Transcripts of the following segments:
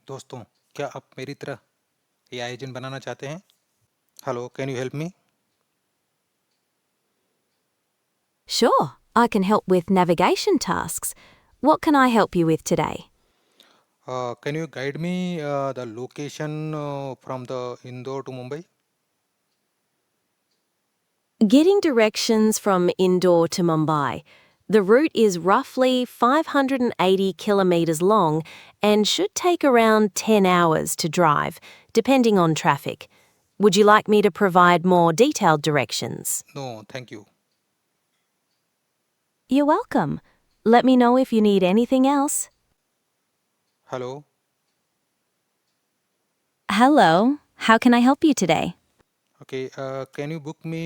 दोस्तों, क्या आप मेरी तरह एआई एजेंट बनाना चाहते हैं? Hello, can you help me? Sure, I can help with navigation tasks. What can I help you with today? Can you guide me the location from the Indore to Mumbai? Getting directions from Indore to Mumbai. The route is roughly 580 kilometres long and should take around 10 hours to drive, depending on traffic. Would you like me to provide more detailed directions? No, thank you. You're welcome. Let me know if you need anything else. Hello. Hello, how can I help you today? Okay, can you book me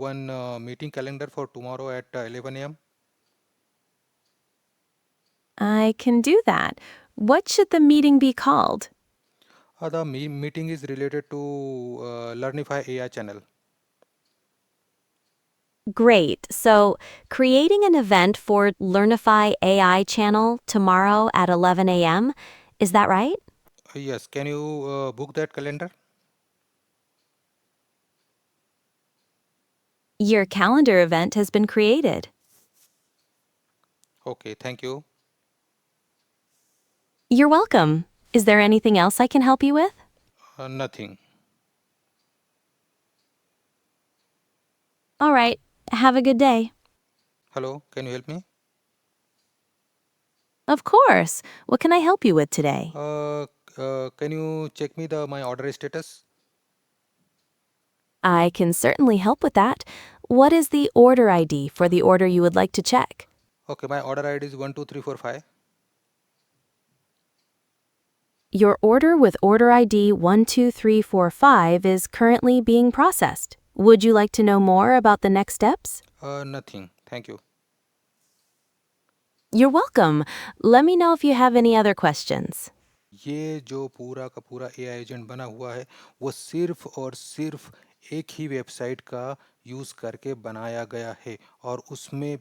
one meeting calendar for tomorrow at 11 a.m.? I can do that. What should the meeting be called? The meeting is related to Learnify AI channel. Great. So, creating an event for Learnify AI channel tomorrow at 11 a.m. Is that right? Yes, can you book that calendar? Your calendar event has been created. Okay, thank you. You're welcome. Is there anything else I can help you with? Nothing. All right. Have a good day. Hello, can you help me? Of course. What can I help you with today? Can you check me the my order status? I can certainly help with that. What is the order ID for the order you would like to check? Okay, my order ID is 12345. Your order with order ID 12345 is currently being processed. Would you like to know more about the next steps? Nothing. Thank you. You're welcome. Let me know if you have any other questions. ये जो पूरा का पूरा AI agent बना हुआ है वो सिर्फ और सिर्फ एक ही वेबसाइट का यूज़ करके बनाया गया है और उसमें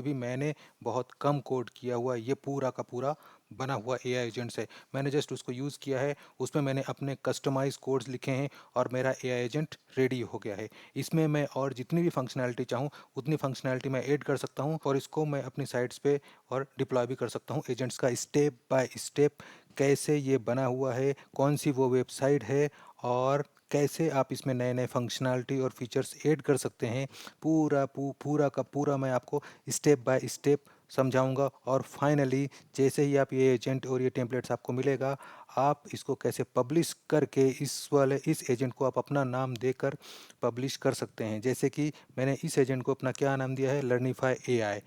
भी मैंने बहुत कम कोड किया हुआ ये पूरा का पूरा बना हुआ एआई एजेंट्स है. मैंने जस्ट उसको यूज़ किया है, उसमें मैंने अपने कस्टमाइज कोड्स लिखे हैं और मेरा एआई एजेंट रेडी हो गया है. इसमें मैं और जितनी भी फंक्शनैलिटी चाहूँ उतनी फंक्शनैलिटी मैं ऐड कर सकता हूँ और इसको मैं अपनी साइट्स पे और डिप्लॉय भी कर सकता हूँ. एजेंट्स का स्टेप बाय स्टेप कैसे ये बना हुआ है, कौन सी वो वेबसाइट है और कैसे आप इसमें नए नए फंक्शनैलिटी और फीचर्स ऐड कर सकते हैं, पूरा का पूरा मैं आपको स्टेप बाय स्टेप समझाऊंगा. और फाइनली जैसे ही आप ये एजेंट और ये टेम्पलेट्स आपको मिलेगा, आप इसको कैसे पब्लिश करके इस एजेंट को आप अपना नाम देकर पब्लिश कर सकते हैं. जैसे कि मैंने इस एजेंट को अपना क्या नाम दिया है, लर्निफाई एआई.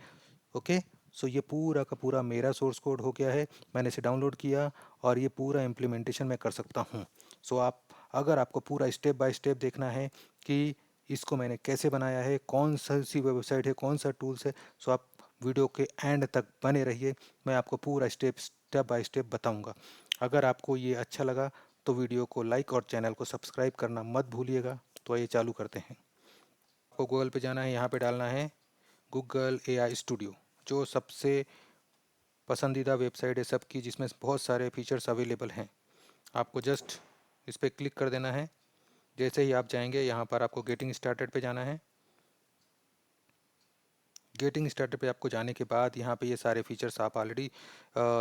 ओके, सो ये पूरा का पूरा मेरा सोर्स कोड हो गया है. मैंने इसे डाउनलोड किया और ये पूरा इम्प्लीमेंटेशन मैं कर सकता हूँ. सो आप अगर आपको पूरा स्टेप बाय स्टेप देखना है कि इसको मैंने कैसे बनाया है, कौन सा सी वेबसाइट है, कौन सा टूल्स है, सो आप वीडियो के एंड तक बने रहिए. मैं आपको पूरा स्टेप बाय स्टेप बताऊंगा. अगर आपको ये अच्छा लगा तो वीडियो को लाइक और चैनल को सब्सक्राइब करना मत भूलिएगा. तो ये चालू करते हैं. आपको गूगल पे जाना है, यहाँ पे डालना है गूगल एआई स्टूडियो, जो सबसे पसंदीदा वेबसाइट है सबकी, जिसमें बहुत सारे फीचर्स अवेलेबल हैं. आपको जस्ट इस पर क्लिक कर देना है. जैसे ही आप जाएंगे यहाँ पर आपको गेटिंग स्टार्टेड पे जाना है. गेटिंग स्टार्टेड पे आपको जाने के बाद यहाँ पे ये सारे फीचर्स आप ऑलरेडी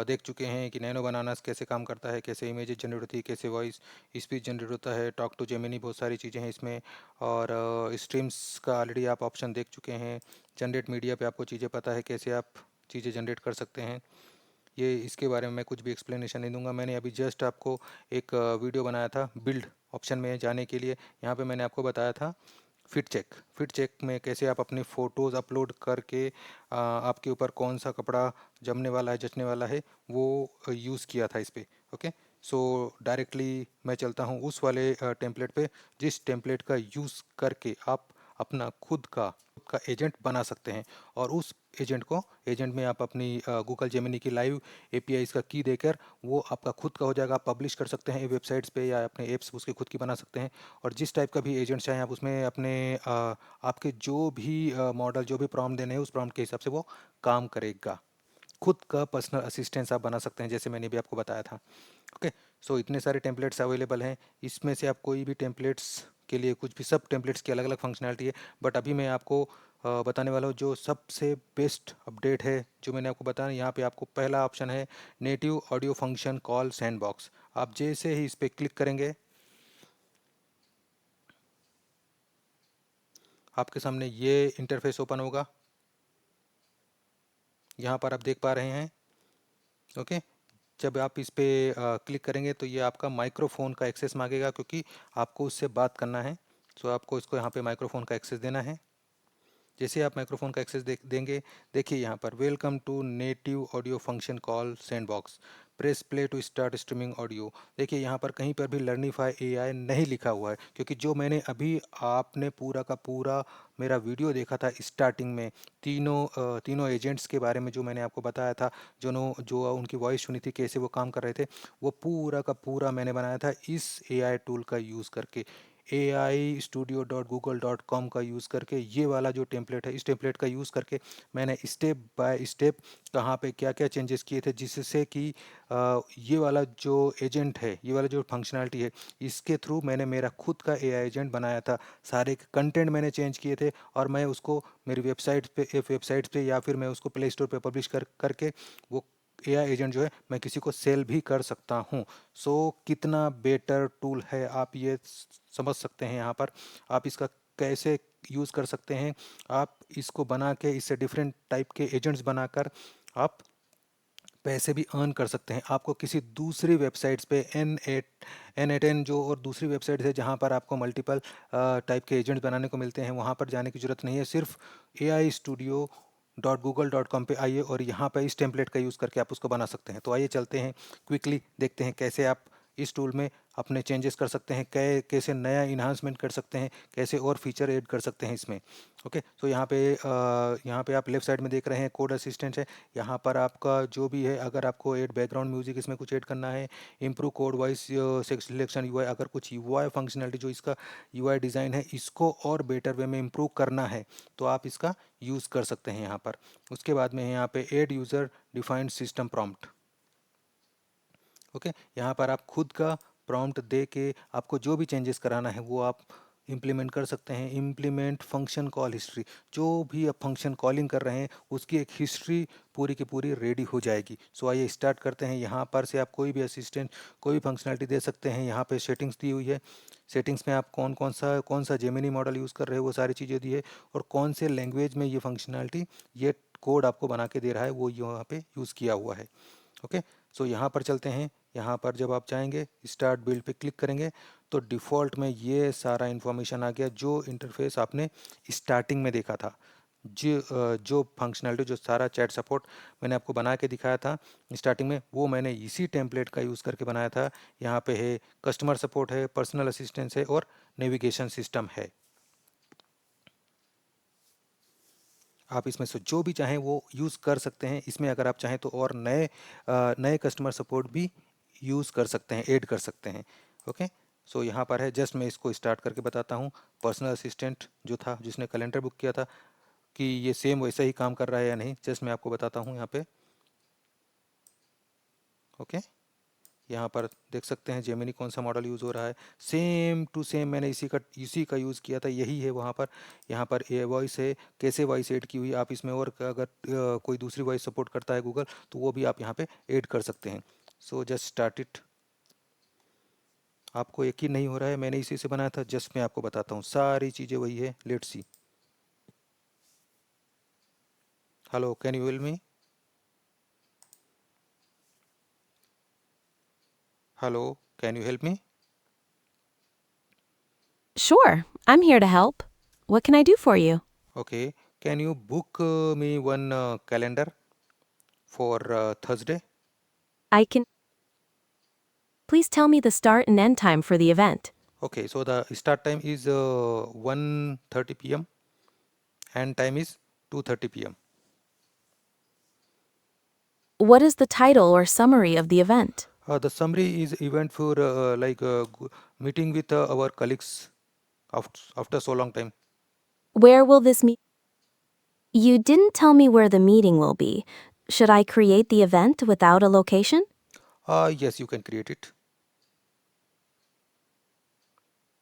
देख चुके हैं कि नैनो बनानास कैसे काम करता है, कैसे इमेजेस जनरेट होती है, कैसे वॉइस स्पीच जनरेट होता है, टॉक टू जेमिनी, बहुत सारी चीज़ें हैं इसमें. और स्ट्रीम्स का ऑलरेडी आप ऑप्शन देख चुके हैं. जनरेट मीडिया पे आपको चीज़ें पता है कैसे आप चीज़ें जनरेट कर सकते हैं. ये इसके बारे में मैं कुछ भी एक्सप्लेनेशन नहीं दूंगा. मैंने अभी जस्ट आपको एक वीडियो बनाया था बिल्ड ऑप्शन में जाने के लिए. यहाँ पे मैंने आपको बताया था फिट चेक में कैसे आप अपनी फ़ोटोज़ अपलोड करके आपके ऊपर कौन सा कपड़ा जमने वाला है, जचने वाला है, वो यूज़ किया था इस पे. ओके, सो डायरेक्टली मैं चलता हूँ उस वाले टेम्पलेट पे जिस टेम्पलेट का यूज़ करके आप अपना खुद का एजेंट बना सकते हैं. और उस एजेंट में आप अपनी गूगल जेमिनी की लाइव एपीआईज का की देकर वो आपका खुद का हो जाएगा. आप पब्लिश कर सकते हैं वेबसाइट्स पे या अपने ऐप्स उसके खुद की बना सकते हैं. और जिस टाइप का भी एजेंट चाहें आप उसमें अपने आपके जो भी मॉडल जो भी प्रॉम्प्ट देने हैं उस प्रॉम्प्ट के हिसाब से वो काम करेगा. खुद का पर्सनल असिस्टेंस आप बना सकते हैं, जैसे मैंने भी आपको बताया था। ओके, सो इतने सारे टेम्पलेट्स अवेलेबल हैं, इसमें से आप कोई भी टेम्पलेट्स के लिए कुछ भी, सब टेम्पलेट्स की अलग अलग फंक्शनैलिटी है, बट अभी मैं आपको बताने वाला हूँ जो सबसे बेस्ट अपडेट है जो मैंने आपको बताया। यहाँ पे आपको पहला ऑप्शन है native audio function call sandbox. आप जैसे ही इस पर क्लिक करेंगे आपके सामने ये इंटरफेस ओपन होगा, यहाँ पर आप देख पा रहे हैं। ओके, जब आप इस पर क्लिक करेंगे तो ये आपका माइक्रोफोन का एक्सेस मांगेगा, क्योंकि आपको उससे बात करना है। सो आपको इसको यहाँ पे माइक्रोफोन का एक्सेस देना है। जैसे आप माइक्रोफोन का एक्सेस देंगे, देखिए यहाँ पर welcome to native audio function call sandbox, press play to start streaming audio. देखिए यहाँ पर कहीं पर भी लर्निफाई एआई नहीं लिखा हुआ है, क्योंकि जो मैंने अभी आपने पूरा का पूरा मेरा वीडियो देखा था स्टार्टिंग में, तीनों एजेंट्स के बारे में जो मैंने आपको बताया था, जो उनकी वॉइस सुनी थी, कैसे वो काम कर रहे थे, वो पूरा का पूरा मैंने बनाया था इस एआई टूल का यूज़ करके, ai studio.google.com का यूज़ करके। ये वाला जो टेम्पलेट है, इस टेम्पलेट का यूज़ करके मैंने स्टेप बाय स्टेप कहाँ पे क्या क्या चेंजेस किए थे, जिससे कि ये वाला जो एजेंट है, ये वाला जो फंक्शनैलिटी है, इसके थ्रू मैंने मेरा खुद का एआई एजेंट बनाया था। सारे कंटेंट मैंने चेंज किए थे और मैं उसको मेरी वेबसाइट पे या फिर मैं उसको प्ले स्टोर पे पब्लिश करके वो एआई एजेंट जो है मैं किसी को सेल भी कर सकता हूँ। सो कितना बेटर टूल है, आप ये समझ सकते हैं। यहाँ पर आप इसका कैसे यूज़ कर सकते हैं, आप इसको बना के इससे डिफरेंट टाइप के एजेंट्स बनाकर आप पैसे भी अर्न कर सकते हैं। आपको किसी दूसरी वेबसाइट्स पे N8N जो और दूसरी वेबसाइट है जहाँ पर आपको मल्टीपल टाइप के एजेंट बनाने को मिलते हैं, वहाँ पर जाने की ज़रूरत नहीं है। सिर्फ ai studio.google.com पे आइए और यहाँ पर इस टेम्पलेट का यूज़ करके आप उसको बना सकते हैं। तो आइए चलते हैं, क्विकली देखते हैं कैसे आप इस टूल में अपने चेंजेस कर सकते हैं, कैसे नया इन्हांसमेंट कर सकते हैं, कैसे और फीचर ऐड कर सकते हैं इसमें। ओके, तो यहाँ पे आप लेफ्ट साइड में देख रहे हैं कोड असिस्टेंट है। यहाँ पर आपका जो भी है, अगर आपको ऐड बैकग्राउंड म्यूजिक इसमें कुछ ऐड करना है, improve code wise selection UI, अगर कुछ यूआई फंक्शनलिटी जो इसका यूआई डिज़ाइन है इसको और बेटर वे में इम्प्रूव करना है, तो आप इसका यूज़ कर सकते हैं यहाँ पर। उसके बाद में यहाँ पे add user defined system prompt. Okay, यहाँ पर आप खुद का प्रॉम्प्ट दे के आपको जो भी चेंजेस कराना है वो आप इम्प्लीमेंट कर सकते हैं। इम्प्लीमेंट फंक्शन कॉल हिस्ट्री, जो भी आप फंक्शन कॉलिंग कर रहे हैं उसकी एक हिस्ट्री पूरी की पूरी रेडी हो जाएगी। सो आइए स्टार्ट करते हैं। यहाँ पर से आप कोई भी असिस्टेंट, कोई भी फंक्शनलिटी दे सकते हैं। यहाँ पे सेटिंग्स दी हुई है, सेटिंग्स में आप कौन सा जेमिनी मॉडल यूज़ कर रहे हो वो सारी चीज़ें दी है, और कौन से लैंग्वेज में ये फंक्शनलिटी, ये कोड आपको बना के दे रहा है वो यहाँ पे यूज़ किया हुआ है। ओके, सो यहाँ पर चलते हैं। यहाँ पर जब आप जाएंगे स्टार्ट बिल्ड पे क्लिक करेंगे तो डिफ़ॉल्ट में ये सारा इन्फॉर्मेशन आ गया, जो इंटरफेस आपने स्टार्टिंग में देखा था। जो फंक्शनलिटी, जो सारा चैट सपोर्ट मैंने आपको बना के दिखाया था स्टार्टिंग में, वो मैंने इसी टेम्पलेट का यूज़ करके बनाया था। यहाँ पे है कस्टमर सपोर्ट है, पर्सनल असिस्टेंस है और नेविगेशन सिस्टम है। आप इसमें से जो भी चाहें वो यूज़ कर सकते हैं। इसमें अगर आप चाहें तो और नए कस्टमर सपोर्ट भी यूज़ कर सकते हैं, ऐड कर सकते हैं। ओके, सो यहाँ पर है, जस्ट मैं इसको स्टार्ट करके बताता हूँ। पर्सनल असिस्टेंट जो था, जिसने कैलेंडर बुक किया था, कि ये सेम वैसा ही काम कर रहा है या नहीं, जस्ट मैं आपको बताता हूँ यहाँ पे। ओके, यहाँ पर देख सकते हैं जेमिनी कौन सा मॉडल यूज़ हो रहा है, सेम टू सेम मैंने इसी का यूज़ किया था, यही है वहाँ पर। यहाँ पर ए वॉइस है, कैसे वॉइस ऐड की हुई आप इसमें, और अगर कोई दूसरी वॉइस सपोर्ट करता है गूगल तो वो भी आप यहाँ पे ऐड कर सकते हैं। So just start it. आपको यकीन नहीं हो रहा है, मैंने इसी से बनाया था, जस्ट मैं आपको बताता हूँ, सारी चीज़ें वही है। Let's see. Hello, can you hello me? Hello, can you help me? Sure, I'm here to help. What can I do for you? Okay, can you book me one calendar for Thursday? I can. Please tell me the start and end time for the event. Okay, so the start time is 1:30 p.m. and time is 2:30 p.m. What is the title or summary of the event? The summary is event for meeting with our colleagues after so long time. Where will this meet? You didn't tell me where the meeting will be. Should I create the event without a location? Yes, you can create it.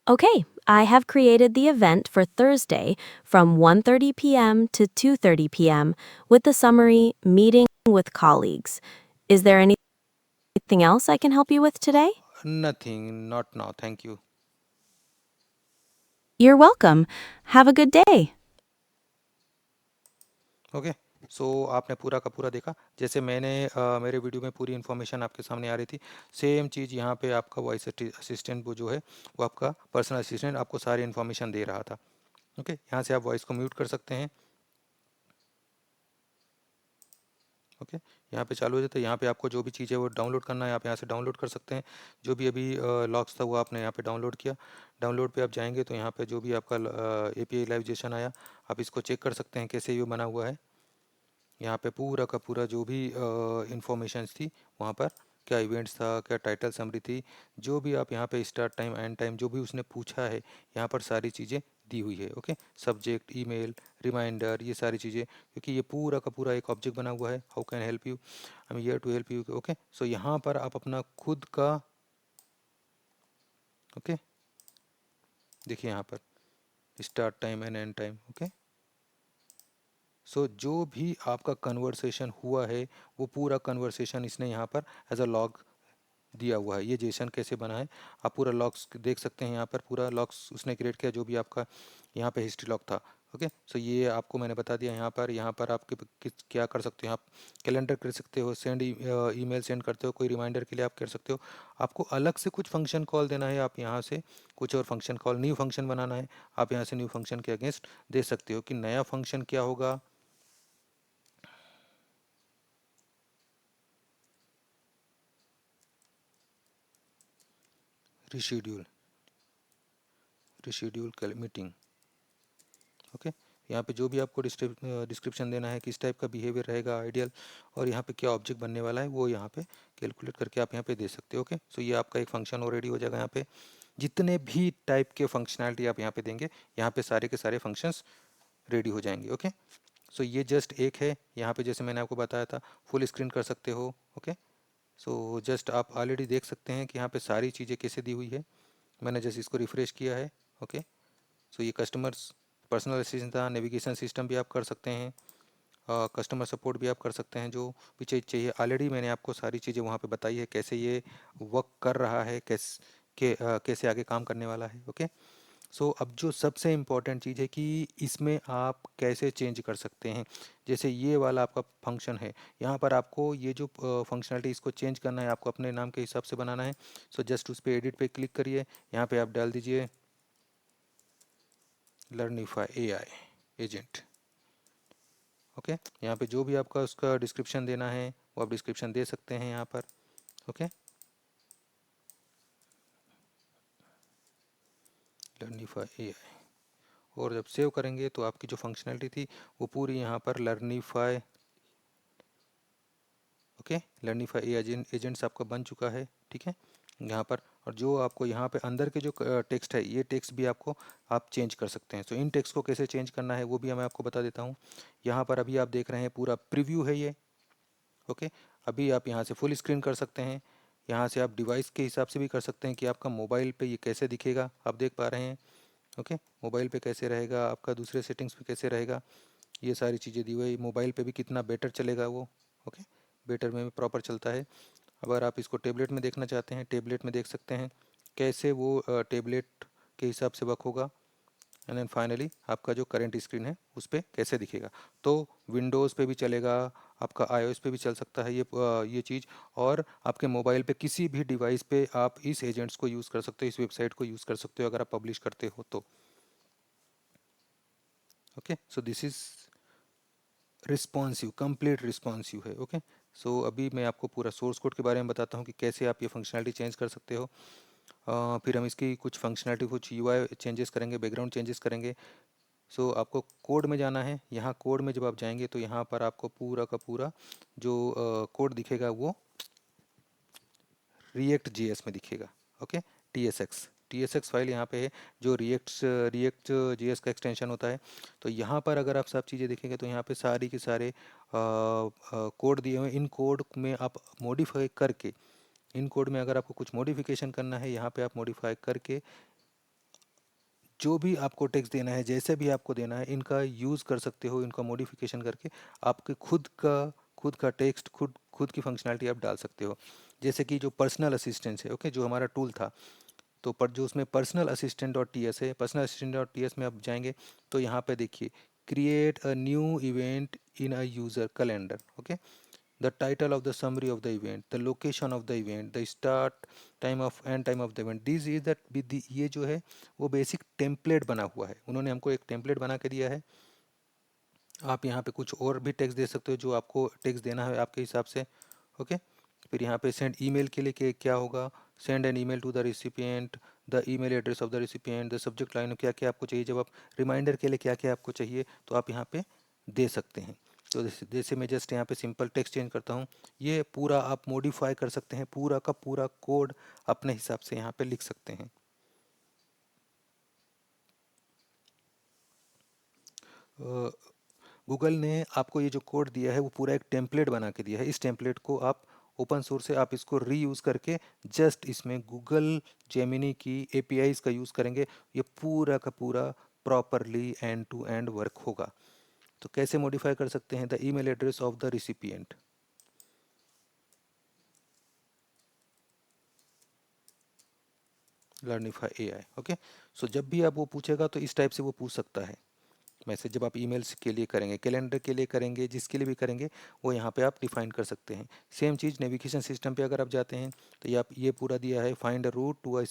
Okay, I have created the event for Thursday from 1:30 p.m. to 2:30 p.m. with the summary meeting with colleagues. Is there anything else I can help you with today? Nothing, not now, thank you. You're welcome. Have a good day. Okay, so आपने पूरा का पूरा देखा। जैसे मैंने मेरे video में पूरी इन्फॉर्मेशन आपके सामने आ रही थी, सेम चीज़ यहाँ पे आपका वॉइस असिस्टेंट वो जो है वो आपका पर्सनल असिस्टेंट आपको सारी इन्फॉर्मेशन दे रहा था। ओके, यहाँ से आप वॉइस को म्यूट कर सकते हैं। ओके, यहाँ पे चालू हो जाता है। यहाँ पे आपको जो भी चीज़ है वो डाउनलोड करना है, आप यहाँ से डाउनलोड कर सकते हैं। जो भी अभी लॉग्स था वो आपने यहाँ पे डाउनलोड किया। डाउनलोड पे आप जाएंगे तो यहाँ पे जो भी आपका API लाइवेशन आया, आप इसको चेक कर सकते हैं कैसे ये बना हुआ है। यहाँ पे पूरा का पूरा जो भी इंफॉर्मेशंस थी वहाँ पर, क्या इवेंट्स था, क्या टाइटल समरी थी, जो भी आप यहाँ पे स्टार्ट टाइम एंड टाइम जो भी उसने पूछा है यहाँ पर सारी चीज़ें दी हुई है। ओके, सब्जेक्ट, ईमेल, रिमाइंडर, ये सारी चीज़ें, क्योंकि ये पूरा का पूरा एक ऑब्जेक्ट बना हुआ है। How can help you, I am here to help you. Okay, so यहाँ पर आप अपना खुद का, ओके, देखिए यहाँ पर start time and end time. Okay, so जो भी आपका कन्वर्सेशन हुआ है वो पूरा कन्वर्सेशन इसने यहाँ पर एज अ लॉग दिया हुआ है। ये जेसन कैसे बना है आप पूरा लॉग्स देख सकते हैं। यहाँ पर पूरा लॉग्स उसने क्रिएट किया, जो भी आपका यहाँ पे हिस्ट्री लॉग था। ओके, सो ये आपको मैंने बता दिया। यहाँ पर आप क्या कर सकते हो, आप कैलेंडर कर सकते हो, सेंड ईमेल सेंड करते हो, कोई रिमाइंडर के लिए आप कर सकते हो। आपको अलग से कुछ फंक्शन कॉल देना है, आप यहाँ से कुछ और फंक्शन कॉल, न्यू फंक्शन बनाना है, आप यहाँ से न्यू फंक्शन के अगेंस्ट दे सकते हो कि नया फंक्शन क्या होगा। Reschedule, reschedule meeting. ओके, यहाँ पे जो भी आपको डिस्क्रिप्शन देना है, किस टाइप का बिहेवियर रहेगा आइडियल, और यहाँ पे क्या ऑब्जेक्ट बनने वाला है, वो यहाँ पे कैलकुलेट करके आप यहाँ पे दे सकते हो। ओके, सो ये आपका एक फंक्शन और रेडी हो जाएगा। यहाँ पे जितने भी टाइप के फंक्शनैलिटी आप यहाँ पे देंगे, यहाँ पे सारे के सारे फंक्शंस रेडी हो जाएंगे। ओके, सो ये जस्ट एक है। यहाँ पे जैसे मैंने आपको बताया था फुल स्क्रीन कर सकते हो। ओके, सो जस्ट आप ऑलरेडी देख सकते हैं कि यहाँ पे सारी चीज़ें कैसे दी हुई है। मैंने जस्ट इसको रिफ्रेश किया है। ओके, सो ये कस्टमर्स पर्सनल असिस्टेंट था, नेविगेशन सिस्टम भी आप कर सकते हैं, कस्टमर सपोर्ट भी आप कर सकते हैं। जो भी चीज़ चाहिए ऑलरेडी मैंने आपको सारी चीज़ें वहाँ पे बताई है, कैसे ये वर्क कर रहा है, कैसे आगे काम करने वाला है। ओके, सो अब जो सबसे इम्पॉर्टेंट चीज़ है कि इसमें आप कैसे चेंज कर सकते हैं। जैसे ये वाला आपका फंक्शन है, यहाँ पर आपको ये जो फंक्शनलिटी इसको चेंज करना है, आपको अपने नाम के हिसाब से बनाना है। सो जस्ट उस पर एडिट पे क्लिक करिए, यहाँ पे आप डाल दीजिए लर्निफाई AI एजेंट। ओके, यहाँ पे जो भी आपका उसका डिस्क्रिप्शन देना है वो आप डिस्क्रिप्शन दे सकते हैं यहाँ पर। ओके, लर्निफाई AI, और जब सेव करेंगे तो आपकी जो फंक्शनलिटी थी वो पूरी यहाँ पर लर्निफाई, ओके, लर्निफाई एजेंट्स आपका बन चुका है। ठीक है, यहाँ पर, और जो आपको यहाँ पे अंदर के जो टेक्स्ट है, ये टेक्स्ट भी आपको आप चेंज कर सकते हैं। तो इन टेक्स्ट को कैसे चेंज करना है वो भी मैं आपको बता देता हूँ। यहाँ पर अभी आप देख रहे हैं पूरा प्रीव्यू है ये। ओके, अभी आप यहाँ से फुल स्क्रीन कर सकते हैं। यहाँ से आप डिवाइस के हिसाब से भी कर सकते हैं कि आपका मोबाइल पे ये कैसे दिखेगा, आप देख पा रहे हैं। ओके, मोबाइल पे कैसे रहेगा, आपका दूसरे सेटिंग्स पे कैसे रहेगा, ये सारी चीज़ें दी हुई। मोबाइल पे भी कितना बेटर चलेगा वो। ओके, बेटर में प्रॉपर चलता है। अगर आप इसको टेबलेट में देखना चाहते हैं, टेबलेट में देख सकते हैं कैसे वो टेबलेट के हिसाब से वर्क होगा। एंड देन फाइनली आपका जो करंट स्क्रीन है उस पर कैसे दिखेगा। तो विंडोज़ पे भी चलेगा, आपका iOS पे भी चल सकता है ये चीज़, और आपके मोबाइल पे किसी भी डिवाइस पे आप इस एजेंट्स को यूज़ कर सकते हो, इस वेबसाइट को यूज़ कर सकते हो अगर आप पब्लिश करते हो तो। Okay, so this is responsive, complete responsive है। ओके, सो अभी मैं आपको पूरा सोर्स कोड के बारे में बताता हूँ कि कैसे आप ये फंक्शनलिटी चेंज कर सकते हो। फिर हम इसकी कुछ फंक्शनलिटी, कुछ UI चेंजेस करेंगे, बैकग्राउंड चेंजेस करेंगे। सो आपको कोड में जाना है। यहाँ कोड में जब आप जाएंगे तो यहाँ पर आपको पूरा का पूरा जो कोड दिखेगा वो React JS में दिखेगा। Okay, TSX। TSX फाइल यहाँ पे है जो रिएक्ट JS का एक्सटेंशन होता है। तो यहाँ पर अगर आप सब चीज़ें देखेंगे तो यहाँ पे सारी के सारे कोड दिए हुए हैं। इन कोड में आप मॉडिफाई करके, इन कोड में अगर आपको कुछ मॉडिफिकेशन करना है, यहाँ पे आप मॉडिफाई करके जो भी आपको टेक्स्ट देना है, जैसे भी आपको देना है, इनका यूज़ कर सकते हो। इनका मॉडिफिकेशन करके आपके खुद का टेक्स्ट, खुद की फंक्शनैलिटी आप डाल सकते हो। जैसे कि जो पर्सनल असिस्टेंट है, ओके, जो हमारा टूल था, तो पर जो उसमें personal assistant dot T S है, personal assistant dot T S में आप जाएंगे तो यहाँ पे देखिए, create a new event in a user calendar, okay, the title of the summary of the event, the location of the event, the start time of end time of the event, this is that ये जो है वो basic template बना हुआ है। उन्होंने हमको एक टेम्पलेट बना के दिया है। आप यहाँ पे कुछ और भी टेक्स्ट दे सकते हो जो आपको टेक्स्ट देना है आपके हिसाब से, ओके। फिर यहाँ पे सेंड ईमेल के लिए क्या होगा, send an email to the recipient, the email address of the recipient, the subject line, क्या क्या आपको चाहिए। जब आप रिमाइंडर के लिए क्या क्या आपको चाहिए तो आप यहाँ पे दे सकते हैं। तो जैसे मैं जस्ट यहाँ पे सिंपल टेक्स्ट चेंज करता हूँ, ये पूरा आप मॉडिफाई कर सकते हैं, पूरा का पूरा कोड अपने हिसाब से यहाँ पे लिख सकते हैं। गूगल ने आपको ये जो कोड दिया है वो पूरा एक टेम्पलेट बना के दिया है। इस टेम्पलेट को आप ओपन सोर्स है, आप इसको रीयूज़ करके जस्ट इसमें गूगल जेमिनी की एपीआईज़ का यूज़ करेंगे, ये पूरा का पूरा properly end to end work होगा। तो कैसे मॉडिफाई कर सकते हैं, the email address of the recipient, Learnify AI, okay. So जब भी आप वो पूछेगा तो इस टाइप से वो पूछ सकता है मैसेज। जब आप ईमेल्स के लिए करेंगे, कैलेंडर के लिए करेंगे, जिसके लिए भी करेंगे वो यहाँ पे आप डिफाइन कर सकते हैं। सेम चीज़ नेविगेशन सिस्टम पे अगर आप जाते हैं तो ये पूरा दिया है, find a route to a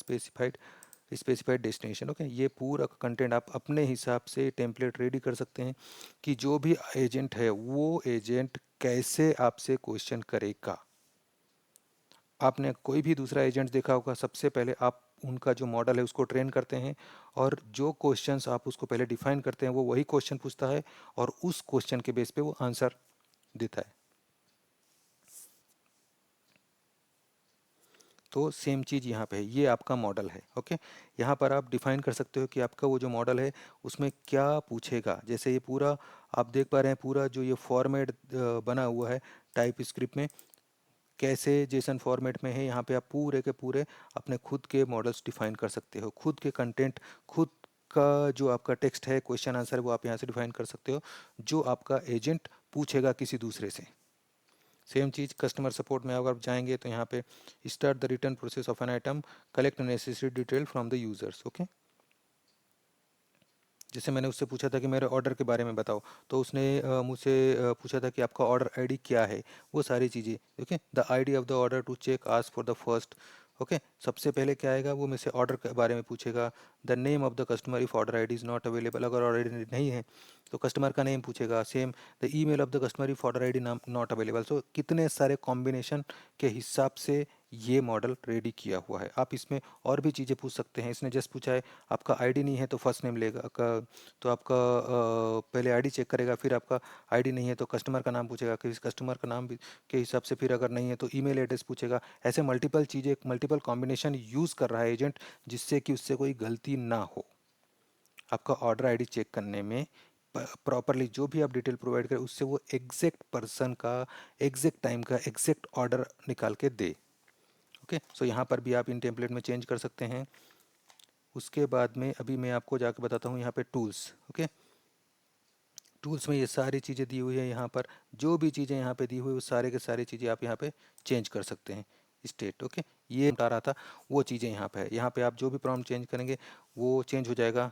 specified destination, okay. ये पूरा कंटेंट आप अपने हिसाब से टेम्पलेट रेडी कर सकते हैं कि जो भी एजेंट है वो एजेंट कैसे आपसे क्वेश्चन करेगा। आपने कोई भी दूसरा एजेंट देखा होगा, सबसे पहले आप उनका जो मॉडल है उसको ट्रेन करते हैं और जो क्वेश्चंस आप उसको पहले डिफाइन करते हैं वो वही क्वेश्चन पूछता है और उस क्वेश्चन के बेस पे वो आंसर देता है। तो सेम चीज़ यहाँ पे है, ये आपका मॉडल है, ओके। यहाँ पर आप डिफाइन कर सकते हो कि आपका वो जो मॉडल है उसमें क्या पूछेगा। जैसे ये पूरा आप देख पा रहे हैं, पूरा जो ये फॉर्मेट बना हुआ है टाइप स्क्रिप्ट में, कैसे जेसन फॉर्मेट में है, यहाँ पे आप पूरे के पूरे अपने खुद के मॉडल्स डिफाइन कर सकते हो। खुद के कंटेंट, खुद का जो आपका टेक्स्ट है, क्वेश्चन आंसर, वो आप यहाँ से डिफाइन कर सकते हो जो आपका एजेंट पूछेगा किसी दूसरे से। सेम चीज़ कस्टमर सपोर्ट में अगर आप जाएंगे तो यहाँ पे start the return process of an item, collect necessary detail from the users, okay. जैसे मैंने उससे पूछा था कि मेरे ऑर्डर के बारे में बताओ, तो उसने मुझसे पूछा था कि आपका ऑर्डर आईडी क्या है, वो सारी चीज़ें, okay. The ID of the order to check ask for the first, okay. सबसे पहले क्या आएगा, वो मुझसे ऑर्डर के बारे में पूछेगा। The name of the customer if order ID is not available, अगर ऑर्डर आईडी नहीं है तो कस्टमर का नेम पूछेगा। Same the email of the customer if order ID not available. So कितने सारे कॉम्बिनेशन के हिसाब से ये मॉडल रेडी किया हुआ है। आप इसमें और भी चीज़ें पूछ सकते हैं। इसने जस्ट पूछा है आपका आईडी नहीं है तो फर्स्ट नेम लेगा तो आपका पहले आईडी चेक करेगा, फिर आपका आईडी नहीं है तो कस्टमर का नाम पूछेगा, किस कस्टमर का नाम के हिसाब से फिर अगर नहीं है तो ईमेल एड्रेस पूछेगा। ऐसे मल्टीपल चीज़ें, मल्टीपल कॉम्बिनेशन यूज़ कर रहा है एजेंट, जिससे कि उससे कोई गलती ना हो आपका ऑर्डर आईडी चेक करने में। प्रॉपरली जो भी आप डिटेल प्रोवाइड करें उससे वो एग्जैक्ट पर्सन का, एग्जैक्ट टाइम का, एग्जैक्ट ऑर्डर निकाल के दे, ओके। सो यहाँ पर भी आप इन टेम्पलेट में चेंज कर सकते हैं। उसके बाद में अभी मैं आपको जाकर बताता हूँ यहाँ पे टूल्स, ओके। टूल्स में ये सारी चीज़ें दी हुई है। यहाँ पर जो भी चीज़ें यहाँ पे दी हुई है वो सारे के सारी चीज़ें आप यहाँ पे चेंज कर सकते हैं। स्टेट, ओके, ये बता रहा था, वो चीज़ें यहाँ पे है। यहाँ पे आप जो भी प्रॉम्प्ट चेंज करेंगे वो चेंज हो जाएगा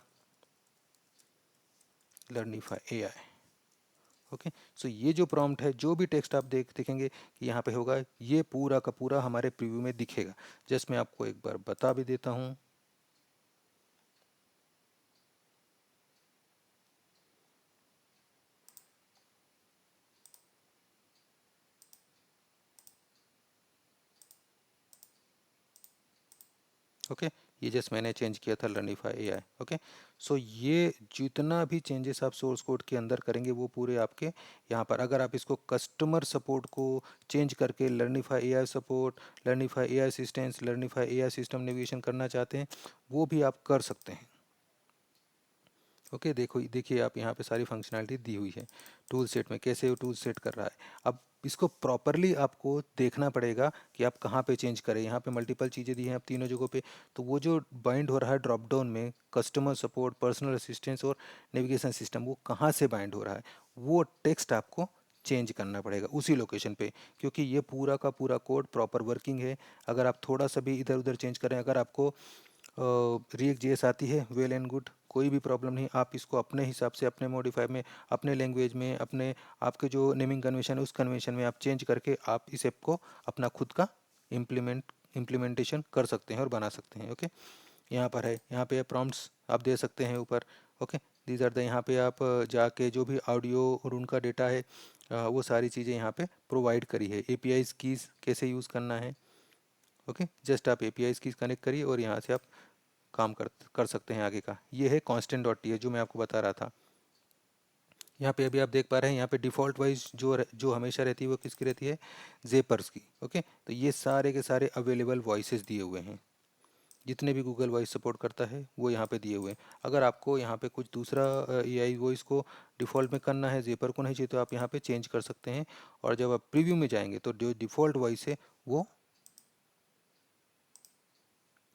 लर्निफाई एआई, ओके। सो ये जो प्रॉम्प्ट है, जो भी टेक्स्ट आप देखेंगे कि यहाँ पे होगा, ये पूरा का पूरा हमारे प्रीव्यू में दिखेगा। जस्ट मैं आपको एक बार बता भी देता हूँ। ओके, ये जस्ट मैंने चेंज किया था लर्निफाई एआई। ओके, सो ये जितना भी चेंजेस आप सोर्स कोड के अंदर करेंगे वो पूरे आपके यहाँ पर, अगर आप इसको कस्टमर सपोर्ट को चेंज करके Learnify AI support, Learnify AI assistance, Learnify AI system navigation करना चाहते हैं, वो भी आप कर सकते हैं। ओके, देखो देखिए आप यहाँ पे सारी फंक्शनैलिटी दी हुई है टूल सेट में, कैसे वो टूल सेट कर रहा है। अब इसको प्रॉपरली आपको देखना पड़ेगा कि आप कहाँ पे चेंज करें। यहाँ पे मल्टीपल चीज़ें दी हैं आप तीनों जगहों पे, तो वो जो बाइंड हो रहा है ड्रॉप डाउन में कस्टमर सपोर्ट, पर्सनल असिस्टेंस और नेविगेशन सिस्टम, वो कहाँ से बाइंड हो रहा है, वो टेक्स्ट आपको चेंज करना पड़ेगा उसी लोकेशन पे, क्योंकि ये पूरा का पूरा कोड प्रॉपर वर्किंग है। अगर आप थोड़ा सा भी इधर उधर चेंज करें, अगर आपको रिएक्ट जेएस आती है, वेल एंड गुड, कोई भी प्रॉब्लम नहीं, आप इसको अपने हिसाब से अपने मॉडिफाई में, अपने लैंग्वेज में, अपने आपके जो नेमिंग कन्वेंशन है उस कन्वेंशन में आप चेंज करके आप इस ऐप को अपना खुद का इम्प्लीमेंटेशन कर सकते हैं और बना सकते हैं। ओके, यहाँ पर है, यहाँ पे प्रॉम्प्ट्स आप दे सकते हैं ऊपर। ओके, दीज आर द, यहाँ पे आप जाके जो भी ऑडियो और उनका डेटा है वो सारी चीज़ें यहाँ पे प्रोवाइड करी है। एपीआई कीज़ कैसे यूज़ करना है। ओके, जस्ट आप एपीआई कीज़ कनेक्ट करिए और यहाँ से आप काम कर सकते हैं आगे का। ये है constant डॉट टी जो मैं आपको बता रहा था। यहाँ पे अभी आप देख पा रहे हैं, यहाँ पे डिफ़ॉल्ट वाइज जो हमेशा रहती है वो किसकी रहती है, जेपर्स की। ओके, तो ये सारे के सारे अवेलेबल वॉइसेस दिए हुए हैं, जितने भी गूगल वॉइस सपोर्ट करता है वो यहाँ पे दिए हुए हैं। अगर आपको यहाँ पे कुछ दूसरा एआई वॉइस को डिफ़ॉल्ट में करना है, जेपर को नहीं चाहिए, तो आप यहाँ पे चेंज कर सकते हैं। और जब आप प्रीव्यू में जाएंगे तो जो डिफ़ॉल्ट वॉइस है वो,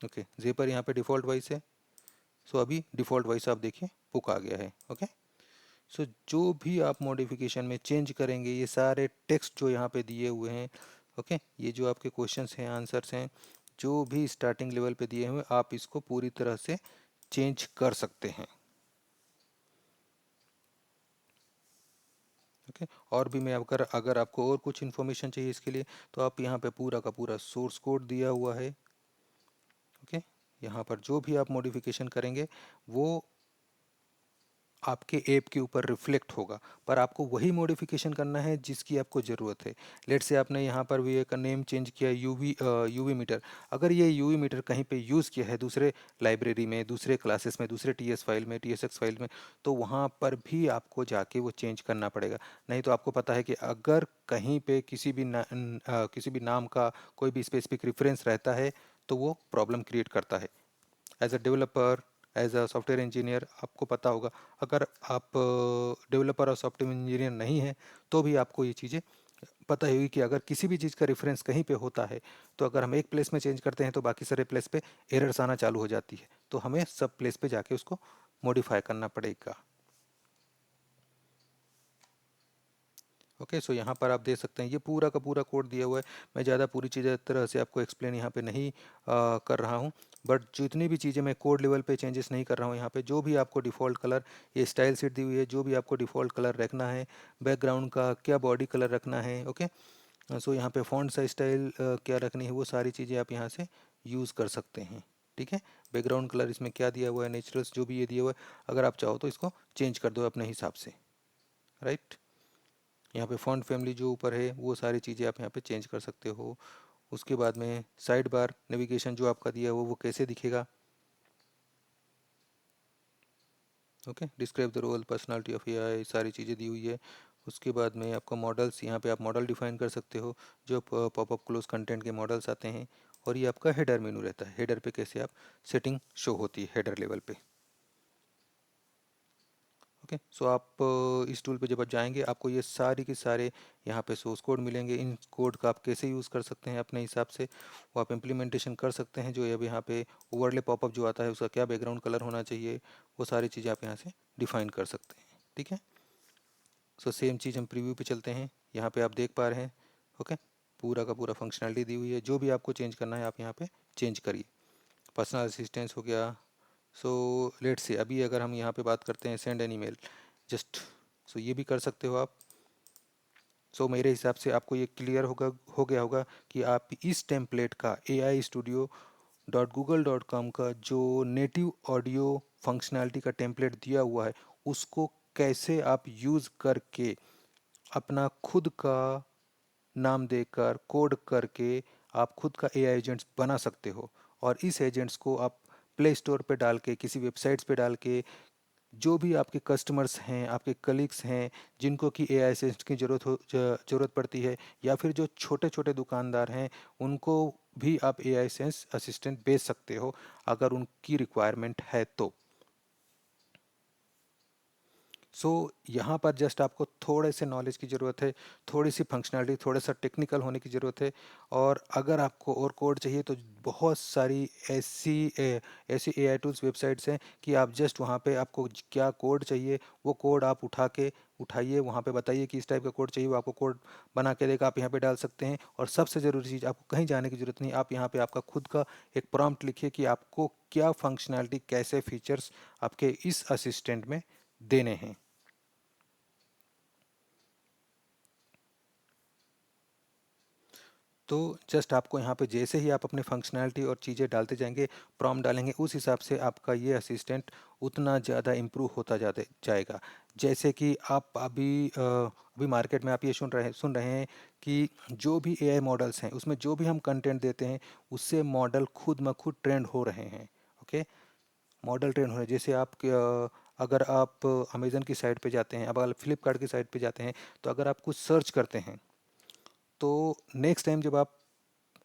ओके, जेपर यहाँ पे डिफ़ॉल्ट वॉइस है। सो अभी डिफ़ॉल्ट वॉइस आप देखिए पुक आ गया है। ओके, सो जो भी आप मॉडिफिकेशन में चेंज करेंगे, ये सारे टेक्स्ट जो यहाँ पे दिए हुए हैं, ओके, ये जो आपके क्वेश्चंस हैं, आंसर्स हैं, जो भी स्टार्टिंग लेवल पे दिए हुए, आप इसको पूरी तरह से चेंज कर सकते हैं। ओके, और भी मैं अगर अगर आपको और कुछ इन्फॉर्मेशन चाहिए इसके लिए, तो आप यहाँ पे पूरा का पूरा सोर्स कोड दिया हुआ है। ओके, यहाँ पर जो भी आप मॉडिफिकेशन करेंगे वो आपके ऐप के ऊपर रिफ्लेक्ट होगा, पर आपको वही मॉडिफिकेशन करना है जिसकी आपको ज़रूरत है। लेट से आपने यहाँ पर भी एक नेम चेंज किया, यूवी मीटर, अगर ये यूवी मीटर कहीं पे यूज़ किया है दूसरे लाइब्रेरी में, दूसरे क्लासेस में, दूसरे टीएस फाइल में, टीएसएक्स फाइल में, तो वहाँ पर भी आपको जाके वो चेंज करना पड़ेगा। नहीं तो आपको पता है कि अगर कहीं पे किसी भी नाम का कोई भी स्पेसिफिक रेफरेंस रहता है तो वो प्रॉब्लम क्रिएट करता है। As a developer, as a software engineer आपको पता होगा, अगर आप डेवलपर और सॉफ्टवेयर इंजीनियर नहीं हैं तो भी आपको ये चीज़ें पता ही होगी कि अगर किसी भी चीज़ का रेफरेंस कहीं पे होता है तो अगर हम एक प्लेस में चेंज करते हैं तो बाकी सारे प्लेस पे एरर्स आना चालू हो जाती है, तो हमें सब प्लेस पे जाके उसको मॉडिफाई करना पड़ेगा। ओके, सो यहाँ पर आप देख सकते हैं ये पूरा का पूरा कोड दिया हुआ है। मैं ज़्यादा पूरी चीज़ें तरह से आपको एक्सप्लेन यहाँ पे नहीं कर रहा हूँ, बट जितनी भी चीज़ें मैं कोड लेवल पे चेंजेस नहीं कर रहा हूँ। यहाँ पे जो भी आपको डिफ़ॉल्ट कलर, ये स्टाइल शीट दी हुई है, जो भी आपको डिफ़ॉल्ट कलर रखना है, बैकग्राउंड का क्या बॉडी कलर रखना है। ओके, सो यहाँ पे फॉन्ट साइज स्टाइल क्या रखनी है, वो सारी चीज़ें आप यहाँ से यूज़ कर सकते हैं। ठीक है, बैकग्राउंड कलर इसमें क्या दिया हुआ है, नेचुरल्स जो भी ये दिया हुआ है, अगर आप चाहो तो इसको चेंज कर दो अपने हिसाब से। राइट, यहाँ पे फ़ॉन्ट फैमिली जो ऊपर है वो सारी चीज़ें आप यहाँ पे चेंज कर सकते हो। उसके बाद में साइड बार नेविगेशन जो आपका दिया हुआ वो कैसे दिखेगा। Okay, describe the role personality of AI, सारी चीज़ें दी हुई है। उसके बाद में आपका मॉडल्स, यहाँ पे आप मॉडल डिफाइन कर सकते हो, जो पॉपअप क्लोज कंटेंट के मॉडल्स आते हैं। और ये आपका हेडर मेनू रहता है, हेडर पे कैसे आप सेटिंग शो होती है हेडर लेवल पे। ओके, सो आप इस टूल पे जब आप जाएंगे आपको ये सारी के सारे यहाँ पे सोर्स कोड मिलेंगे। इन कोड का आप कैसे यूज़ कर सकते हैं अपने हिसाब से, वो आप इम्प्लीमेंटेशन कर सकते हैं। जो अब यहाँ पे ओवरले पॉपअप जो आता है उसका क्या बैकग्राउंड कलर होना चाहिए, वो सारी चीज़ें आप यहाँ से डिफाइन कर सकते हैं। ठीक है, सो सेम चीज़ हम प्रीव्यू पे चलते हैं। यहाँ पे आप देख पा रहे हैं, ओके, पूरा का पूरा फंक्शनैलिटी दी हुई है। जो भी आपको चेंज करना है आप यहाँ पे चेंज करिए। पर्सनल असिस्टेंस हो गया। सो लेट्स से अभी अगर हम यहाँ पे बात करते हैं सेंड एन ईमेल, जस्ट, सो ये भी कर सकते हो आप। सो मेरे हिसाब से आपको ये क्लियर हो गया होगा कि आप इस टेम्पलेट का ai studio.google.com का जो नेटिव ऑडियो फंक्शनैलिटी का टेम्पलेट दिया हुआ है उसको कैसे आप यूज़ करके अपना खुद का नाम देकर कोड करके आप खुद का एआई एजेंट्स बना सकते हो। और इस एजेंट्स को आप प्ले स्टोर पे डाल के, किसी वेबसाइट्स पे डाल के, जो भी आपके कस्टमर्स हैं, आपके कलीग्स हैं, जिनको कि एआई असिस्टेंट की ज़रूरत पड़ती है, या फिर जो छोटे छोटे दुकानदार हैं, उनको भी आप एआई असिस्टेंट बेच सकते हो अगर उनकी रिक्वायरमेंट है तो। यहाँ पर जस्ट आपको थोड़े से नॉलेज की ज़रूरत है, थोड़ी सी फंक्शनैलिटी, थोड़ा सा टेक्निकल होने की ज़रूरत है। और अगर आपको और कोड चाहिए तो बहुत सारी ऐसी एआई टूल्स वेबसाइट्स हैं कि आप जस्ट वहाँ पे आपको क्या कोड चाहिए वो कोड आप उठाइए, वहाँ पे बताइए कि इस टाइप का कोड चाहिए, वो आपको कोड बना के देगा, आप यहाँ पे डाल सकते हैं। और सबसे ज़रूरी चीज़, आपको कहीं जाने की ज़रूरत नहीं, आप यहाँ पे आपका खुद का एक प्रॉम्प्ट लिखिए कि आपको क्या फंक्शनैलिटी, कैसे फीचर्स आपके इस असिस्टेंट में देने हैं। तो जस्ट आपको यहाँ पे जैसे ही आप अपने फंक्शनैलिटी और चीज़ें डालते जाएंगे, प्रॉम्प्ट डालेंगे, उस हिसाब से आपका ये असिस्टेंट उतना ज़्यादा इम्प्रूव होता जाते जाएगा। जैसे कि आप अभी मार्केट में आप ये सुन रहे हैं कि जो भी एआई मॉडल्स हैं उसमें जो भी हम कंटेंट देते हैं उससे मॉडल खुद ब खुद ट्रेंड हो रहे हैं। ओके, मॉडल ट्रेंड हो रहे हैं। जैसे अगर आप अमेज़न की साइट पे जाते हैं, अब अगर फ्लिपकार्ट की साइट पे जाते हैं, तो अगर आप कुछ सर्च करते हैं तो नेक्स्ट टाइम जब आप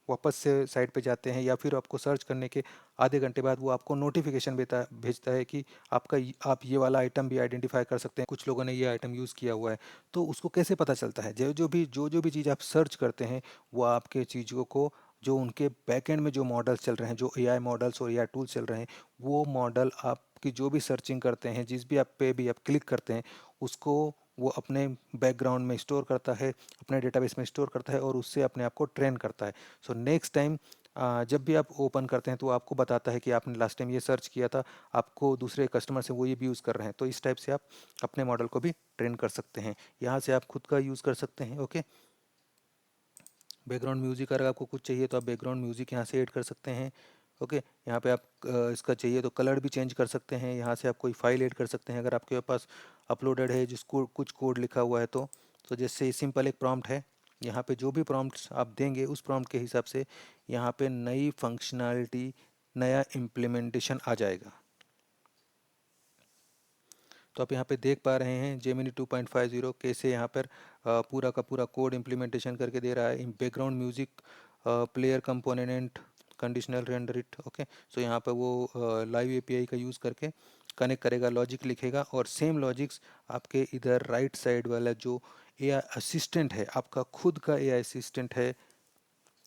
वापस से साइट पे जाते हैं या फिर आपको सर्च करने के आधे घंटे बाद वो आपको नोटिफिकेशन भेजता है कि आप ये वाला आइटम भी आइडेंटिफाई कर सकते हैं, कुछ लोगों ने ये आइटम यूज़ किया हुआ है। तो उसको कैसे पता चलता है? जो भी चीज़ आप सर्च करते हैं वो आपके चीज़ों को, जो उनके बैकएंड में जो मॉडल्स चल रहे हैं, जो एआई मॉडल्स और एआई टूल्स चल रहे हैं, वो मॉडल आपकी जो भी सर्चिंग करते हैं, जिस भी आप पे भी आप क्लिक करते हैं, उसको वो अपने बैकग्राउंड में स्टोर करता है, अपने डेटाबेस में स्टोर करता है और उससे अपने आप को ट्रेन करता है। सो नेक्स्ट टाइम जब भी आप ओपन करते हैं तो आपको बताता है कि आपने लास्ट टाइम ये सर्च किया था, आपको दूसरे कस्टमर से वो ये भी यूज़ कर रहे हैं। तो इस टाइप से आप अपने मॉडल को भी ट्रेन कर सकते हैं। यहाँ से आप खुद का यूज़ कर सकते हैं। ओके, बैकग्राउंड म्यूज़िक अगर आपको कुछ चाहिए तो आप बैकग्राउंड म्यूज़िक यहाँ से ऐड कर सकते हैं। ओके, यहाँ पे आप इसका चाहिए तो कलर भी चेंज कर सकते हैं। यहाँ से आप कोई फाइल ऐड कर सकते हैं अगर आपके पास अपलोडेड है जिसको कुछ कोड लिखा हुआ है तो जैसे सिंपल एक प्रॉम्प्ट है, यहाँ पे जो भी प्रॉम्प्ट्स आप देंगे उस प्रॉम्प्ट के हिसाब से यहाँ पे नई फंक्शनैलिटी, नया इम्प्लीमेंटेशन आ जाएगा। तो आप यहाँ पे देख पा रहे हैं जेमिनी 2.50 कैसे यहाँ पर पूरा का पूरा कोड इम्प्लीमेंटेशन करके दे रहा है। Background music player component conditional render it. Okay, so यहाँ पर वो लाइव एपीआई का यूज़ करके कनेक्ट करेगा, लॉजिक लिखेगा और सेम लॉजिक्स आपके इधर राइट साइड वाला जो एआई असिस्टेंट है, आपका खुद का एआई असिस्टेंट है,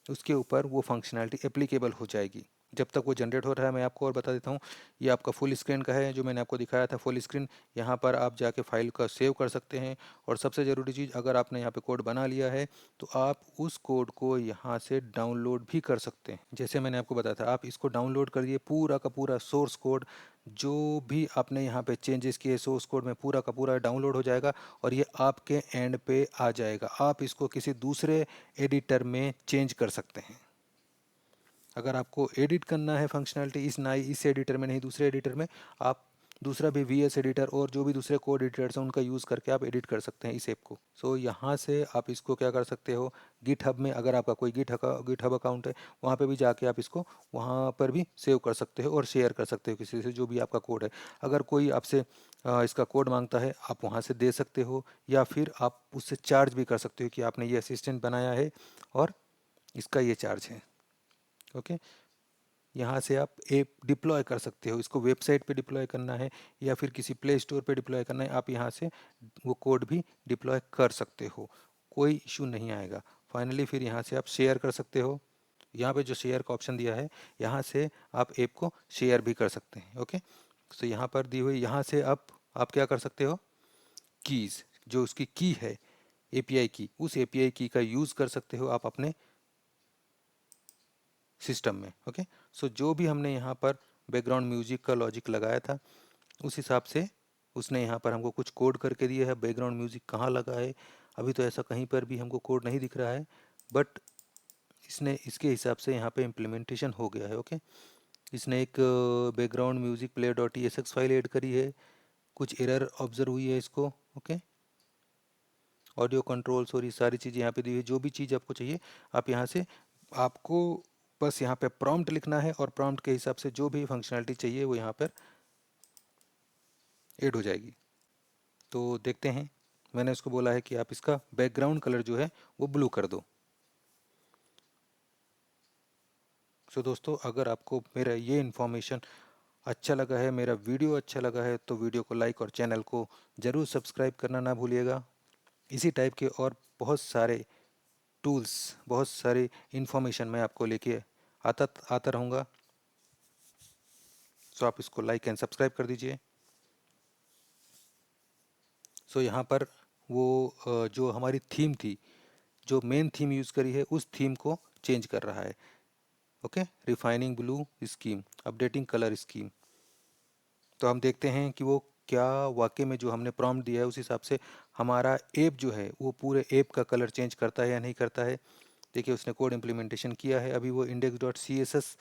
उसके ऊपर वो फंक्शनैलिटी एप्लीकेबल हो जाएगी। जब तक वो जनरेट हो रहा है मैं आपको और बता देता हूँ, ये आपका फुल स्क्रीन का है जो मैंने आपको दिखाया था फुल स्क्रीन। यहाँ पर आप जाके फाइल का सेव कर सकते हैं और सबसे ज़रूरी चीज़, अगर आपने यहाँ पे कोड बना लिया है तो आप उस कोड को यहाँ से डाउनलोड भी कर सकते हैं। जैसे मैंने आपको बताया था, आप इसको डाउनलोड करिए, पूरा का पूरा सोर्स कोड जो भी आपने यहाँ पे चेंजेस किए सोर्स कोड में पूरा का पूरा डाउनलोड हो जाएगा और ये आपके एंड पे आ जाएगा। आप इसको किसी दूसरे एडिटर में चेंज कर सकते हैं। अगर आपको एडिट करना है फंक्शनैलिटी इस एडिटर में नहीं, दूसरे एडिटर में, आप दूसरा भी वीएस एडिटर और जो भी दूसरे कोड एडिटर्स हैं उनका यूज़ करके आप एडिट कर सकते हैं इस ऐप को। यहाँ से आप इसको क्या कर सकते हो, गिटहब में अगर आपका कोई गिटहब अकाउंट है वहाँ पे भी जाके आप इसको वहाँ पर भी सेव कर सकते हो और शेयर कर सकते हो किसी से, जो भी आपका कोड है। अगर कोई आपसे इसका कोड मांगता है आप वहाँ से दे सकते हो, या फिर आप उससे चार्ज भी कर सकते हो कि आपने ये असिस्टेंट बनाया है और इसका ये चार्ज है। ओके, यहाँ से आप ऐप डिप्लॉय कर सकते हो। इसको वेबसाइट पे डिप्लॉय करना है या फिर किसी प्ले स्टोर पे डिप्लॉय करना है, आप यहाँ से वो कोड भी डिप्लॉय कर सकते हो, कोई इशू नहीं आएगा। फाइनली फिर यहाँ से आप शेयर कर सकते हो। यहाँ पे जो शेयर का ऑप्शन दिया है, यहाँ से आप ऐप को शेयर भी कर सकते हैं। ओके, तो यहाँ पर दी हुई, यहाँ से आप क्या कर सकते हो, कीज़, जो उसकी की है एपीआई की, उस एपीआई की का यूज़ कर सकते हो आप अपने सिस्टम में। ओके, जो भी हमने यहाँ पर बैकग्राउंड म्यूजिक का लॉजिक लगाया था उस हिसाब से उसने यहाँ पर हमको कुछ कोड करके दिया है। बैकग्राउंड म्यूजिक कहाँ लगा है अभी तो ऐसा कहीं पर भी हमको कोड नहीं दिख रहा है, बट इसने इसके हिसाब से यहाँ पे इम्प्लीमेंटेशन हो गया है। ओके, इसने एक background music player dot E file add करी है, कुछ एरर ऑब्जर्व हुई है इसको। ओके, ऑडियो कंट्रोल्स और ये सारी चीज़ें यहाँ पे दी हुई है। जो भी चीज़ आपको चाहिए आप यहाँ से, आपको बस यहाँ पे प्रॉम्प्ट लिखना है और प्रॉम्प्ट के हिसाब से जो भी फंक्शनैलिटी चाहिए वो यहाँ पर ऐड हो जाएगी। तो देखते हैं, मैंने उसको बोला है कि आप इसका बैकग्राउंड कलर जो है वो ब्लू कर दो। सो दोस्तों, अगर आपको मेरा ये इन्फॉर्मेशन अच्छा लगा है, मेरा वीडियो अच्छा लगा है, तो वीडियो को लाइक और चैनल को ज़रूर सब्सक्राइब करना ना भूलिएगा। इसी टाइप के और बहुत सारे टूल्स, बहुत सारे इन्फॉर्मेशन मैं आपको लेके आता आता रहूँगा। सो आप इसको लाइक एंड सब्सक्राइब कर दीजिए। सो यहाँ पर वो जो हमारी थीम थी, जो मेन थीम यूज़ करी है, उस थीम को चेंज कर रहा है। Okay, refining blue scheme, updating colour scheme. तो हम देखते हैं कि वो क्या वाकई में जो हमने प्रॉम्प्ट दिया है उस हिसाब से हमारा ऐप जो है वो पूरे ऐप का कलर चेंज करता है या नहीं करता है। देखिए, उसने कोड इम्प्लीमेंटेशन किया है। अभी वो index.css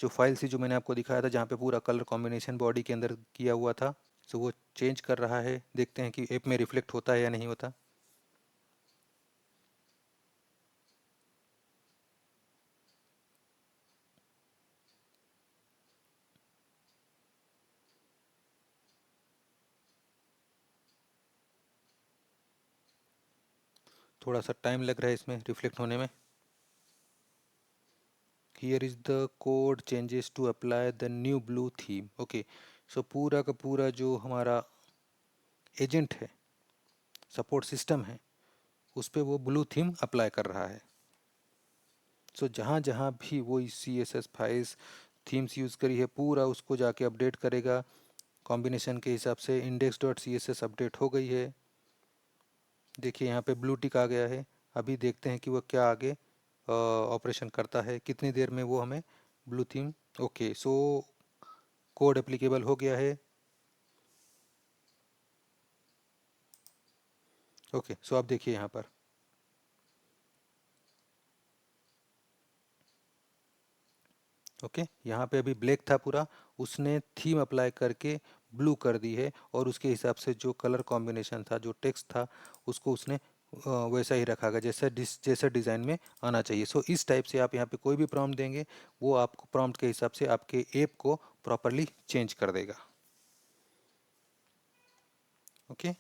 जो फाइल थी, जो मैंने आपको दिखाया था, जहाँ पे पूरा कलर कॉम्बिनेशन बॉडी के अंदर किया हुआ था, सो वो चेंज कर रहा है। देखते हैं कि ऐप में रिफ्लेक्ट होता है या नहीं होता। थोड़ा सा टाइम लग रहा है इसमें रिफ्लेक्ट होने में। Here is the code changes to apply the new blue theme. Okay, so पूरा का पूरा जो हमारा एजेंट है, सपोर्ट सिस्टम है, उस पर वो ब्लू थीम अप्लाई कर रहा है। सो जहाँ जहाँ भी वो CSS फाइल्स थीम्स यूज़ करी है, पूरा उसको जाके अपडेट करेगा कॉम्बिनेशन के हिसाब से। index.css अपडेट हो गई है। देखिए, यहाँ पे ब्लू टिक आ गया है। अभी देखते हैं कि वो क्या आगे ऑपरेशन करता है, कितनी देर में वो हमें blue theme. Okay, so code applicable हो गया है। ओके, सो आप देखिए यहाँ पर, ओके, यहाँ पे अभी ब्लैक था पूरा, उसने थीम अप्लाई करके ब्लू कर दी है और उसके हिसाब से जो कलर कॉम्बिनेशन था, जो टेक्स्ट था, उसको उसने वैसा ही रखा गया जैसा डिज़ाइन में आना चाहिए। सो इस टाइप से आप यहाँ पे कोई भी प्रॉम्प्ट देंगे, वो आपको प्रॉम्प्ट के हिसाब से आपके ऐप को प्रॉपरली चेंज कर देगा। ओके,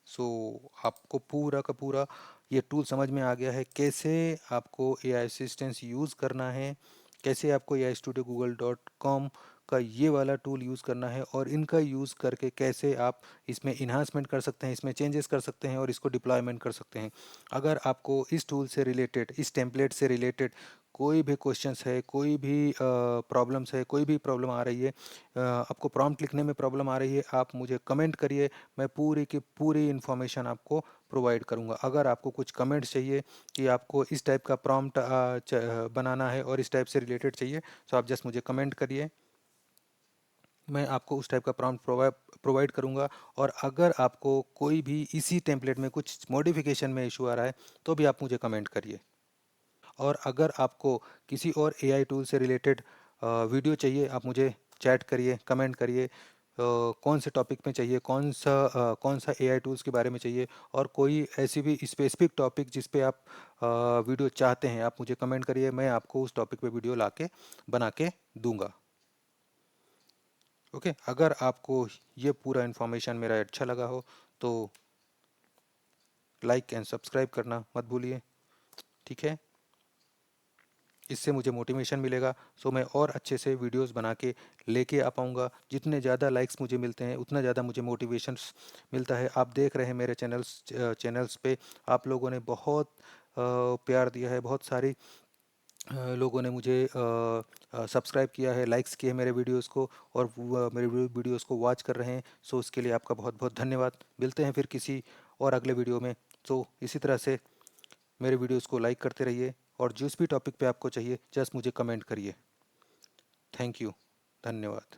सो आपको पूरा का पूरा ये टूल समझ में आ गया है, कैसे आपको AI असिस्टेंस यूज़ करना है, कैसे आपको AI स्टूडियो google.com का ये वाला टूल यूज़ करना है, और इनका यूज़ करके कैसे आप इसमें इन्हांसमेंट कर सकते हैं, इसमें चेंजेस कर सकते हैं और इसको डिप्लॉयमेंट कर सकते हैं। अगर आपको इस टूल से रिलेटेड, इस टेम्पलेट से रिलेटेड कोई भी क्वेश्चंस है, कोई भी प्रॉब्लम्स है, कोई भी प्रॉब्लम आ रही है, आपको प्रॉम्प्ट लिखने में प्रॉब्लम आ रही है, आप मुझे कमेंट करिए। मैं पूरी की पूरी इन्फॉर्मेशन आपको प्रोवाइड करूंगा। अगर आपको कुछ कमेंट्स चाहिए कि आपको इस टाइप का प्रॉम्प्ट बनाना है और इस टाइप से रिलेटेड चाहिए, तो आप जस्ट मुझे कमेंट करिए, मैं आपको उस टाइप का प्रॉम्प्ट प्रोवाइड करूंगा। और अगर आपको कोई भी इसी टेम्पलेट में कुछ मॉडिफिकेशन में इशू आ रहा है, तो भी आप मुझे कमेंट करिए। और अगर आपको किसी और AI टूल से रिलेटेड वीडियो चाहिए, आप मुझे चैट करिए, कमेंट करिए, कौन से टॉपिक में चाहिए, कौन सा AI टूल्स के बारे में चाहिए, और कोई ऐसी भी स्पेसिफिक टॉपिक जिस पे आप वीडियो चाहते हैं, आप मुझे कमेंट करिए, मैं आपको उस टॉपिक पे वीडियो लाके बना के दूंगा। ओके, अगर आपको ये पूरा इन्फॉर्मेशन मेरा अच्छा लगा हो, तो लाइक एंड सब्सक्राइब करना मत भूलिए। ठीक है, इससे मुझे मोटिवेशन मिलेगा, सो मैं और अच्छे से वीडियोस बना के लेके आ पाऊँगा। जितने ज़्यादा लाइक्स मुझे मिलते हैं, उतना ज़्यादा मुझे मोटिवेशंस मिलता है। आप देख रहे हैं मेरे चैनल्स पे आप लोगों ने बहुत प्यार दिया है, बहुत सारी लोगों ने मुझे सब्सक्राइब किया है, लाइक्स किए हैं मेरे वीडियोस को, और मेरे वीडियोस को वॉच कर रहे हैं। सो इसके लिए आपका बहुत बहुत धन्यवाद। मिलते हैं फिर किसी और अगले वीडियो में। सो इसी तरह से मेरे वीडियोस को लाइक करते रहिए, और जिस भी टॉपिक पे आपको चाहिए, जस्ट मुझे कमेंट करिए। थैंक यू, धन्यवाद।